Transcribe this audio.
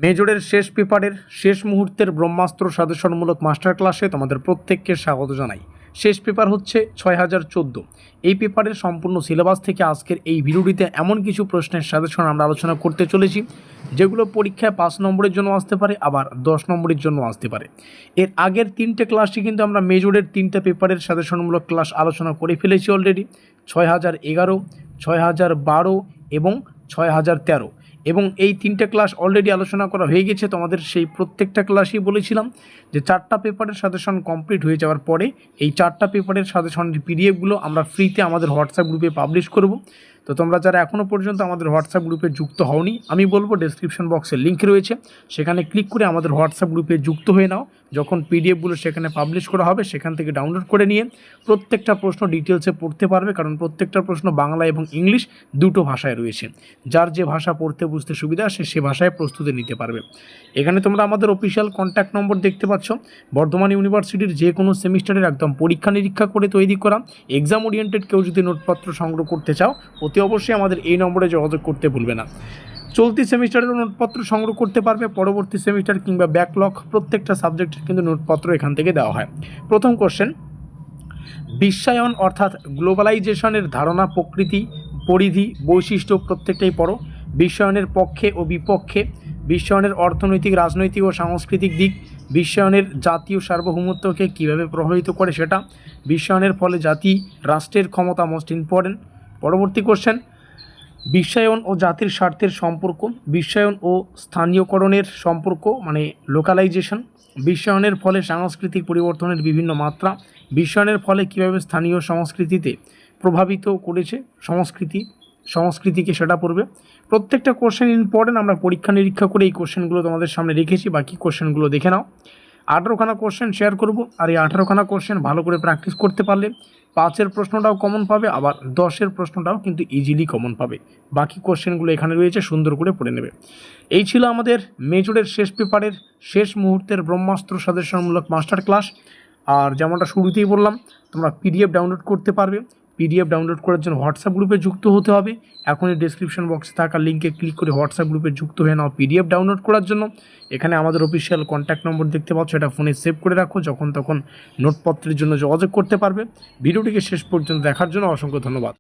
মেজরের শেষ পেপারের শেষ মুহূর্তের ব্রহ্মাস্ত্র সাজেশনমূলক মাস্টার ক্লাসে তোমাদের প্রত্যেককে স্বাগত জানাই। শেষ পেপার হচ্ছে 6014। এই পেপারের সম্পূর্ণ সিলেবাস থেকে আজকের এই ভিডিওটিতে এমন কিছু প্রশ্নের সাজেশন আমরা আলোচনা করতে চলেছি যেগুলো পরীক্ষায় 5 নম্বরের জন্য আসতে পারে, আবার 10 নম্বরের জন্য আসতে পারে। এর আগের 3টে ক্লাসটি কিন্তু আমরা মেজরের 3টে পেপারের সাজেশনমূলক ক্লাস আলোচনা করে ফেলেছি অলরেডি। 6011, 6012 এবং 6013, এবং এই 3টে ক্লাস অলরেডি আলোচনা করা হয়ে গেছে। তোমাদের সেই প্রত্যেকটা ক্লাসই বলেছিলাম যে 4টা পেপারের সাজেশন কমপ্লিট হয়ে যাওয়ার পরে এই 4টা পেপারের সাজেশনের পিডিএফগুলো আমরা ফ্রিতে আমাদের হোয়াটসঅ্যাপ গ্রুপে পাবলিশ করব। তো তোমরা যারা এখনও পর্যন্ত আমাদের হোয়াটসঅ্যাপ গ্রুপে যুক্ত হওনি, আমি বলবো ডেসক্রিপশন বক্সে লিঙ্ক রয়েছে, সেখানে ক্লিক করে আমাদের হোয়াটসঅ্যাপ গ্রুপে যুক্ত হয়ে নাও। যখন পিডিএফগুলো সেখানে পাবলিশ করা হবে সেখান থেকে ডাউনলোড করে নিয়ে প্রত্যেকটা প্রশ্ন ডিটেলসে পড়তে পারবে, কারণ প্রত্যেকটা প্রশ্ন বাংলা এবং ইংলিশ দুটো ভাষায় রয়েছে। যার যে ভাষা পড়তে বুঝতে সুবিধা সে ভাষায় প্রস্তুতি নিতে পারবে। এখানে তোমরা আমাদের অফিসিয়াল কন্ট্যাক্ট নম্বর দেখতে পাচ্ছ। বর্ধমান ইউনিভার্সিটির যে কোনো সেমিস্টারের একদম পরীক্ষা নিরীক্ষা করে তৈরি করা এক্সাম ওরিয়েন্টেড কেউ যদি নোটপত্র সংগ্রহ করতে চাও অতি অবশ্যই আমাদের এই নম্বরে যোগাযোগ করতে ভুলবে না। চলতি সেমিস্টারের নোটপত্র সংগ্রহ করতে পারবে, পরবর্তী সেমিস্টার কিংবা ব্যাকলগ প্রত্যেকটা সাবজেক্টের কিন্তু নোটপত্র এখান থেকে দেওয়া হয়। প্রথম কোশ্চেন, বিশ্বায়ন অর্থাৎ গ্লোবালাইজেশনের ধারণা, প্রকৃতি, পরিধি, বৈশিষ্ট্য প্রত্যেকটাই পড়ো। বিশ্বায়নের পক্ষে ও বিপক্ষে, বিশ্বায়নের অর্থনৈতিক, রাজনৈতিক ও সাংস্কৃতিক দিক, বিশ্বায়নের জাতীয় সার্বভৌমত্বকে কীভাবে প্রভাবিত করে সেটা, বিশ্বায়নের ফলে জাতি রাষ্ট্রের ক্ষমতা মোস্ট ইম্পর্টেন্ট। পরবর্তী কোশ্চেন, বিশ্বায়ন ও জাতির স্বার্থের সম্পর্ক, বিশ্বায়ন ও স্থানীয়করণের সম্পর্ক মানে লোকালাইজেশন, বিশ্বায়নের ফলে সাংস্কৃতিক পরিবর্তনের বিভিন্ন মাত্রা, বিশ্বায়নের ফলে কীভাবে স্থানীয় সংস্কৃতিতে প্রভাবিত করেছে সংস্কৃতিকে সেটা পড়বে। প্রত্যেকটা কোশ্চেন ইম্পর্টেন্ট, আমরা পরীক্ষা নিরীক্ষা করে এই কোশ্চেনগুলো তোমাদের সামনে রেখেছি, বাকি কোশ্চেনগুলো দেখে নাও। 18খানা কোশ্চেন শেয়ার করব, আর এই 18খানা কোশ্চেন ভালো করে প্র্যাকটিস করতে পারলে 5-এর প্রশ্নটাও কমন পাবে, আবার 10-এর প্রশ্নটাও কিন্তু ইজিলি কমন পাবে। বাকি কোশ্চেনগুলো এখানে রয়েছে, সুন্দর করে পড়ে নেবে। এই ছিল আমাদের মেজরের শেষ পেপারের শেষ মুহূর্তের ব্রহ্মাস্ত্র সাজেশনমূলক মাস্টার ক্লাস। আর যেমনটা শুরুতেই বললাম, তোমরা পিডিএফ ডাউনলোড করতে পারবে। পিডিএফ ডাউনলোড করার জন্য হোয়াটসঅ্যাপ গ্রুপে যুক্ত হতে হবে। এখনই ডেসক্রিপশন বক্সে থাকা লিঙ্কে ক্লিক করে হোয়াটসঅ্যাপ গ্রুপে যুক্ত হয়ে নাও পিডিএফ ডাউনলোড করার জন্য। এখানে আমাদের অফিসিয়াল কন্ট্যাক্ট নম্বর দেখতে পাচ্ছ, এটা ফোনে সেভ করে রাখো, যখন তখন নোটপত্রের জন্য যোগাযোগ করতে পারবে। ভিডিওটিকে শেষ পর্যন্ত দেখার জন্য অসংখ্য ধন্যবাদ।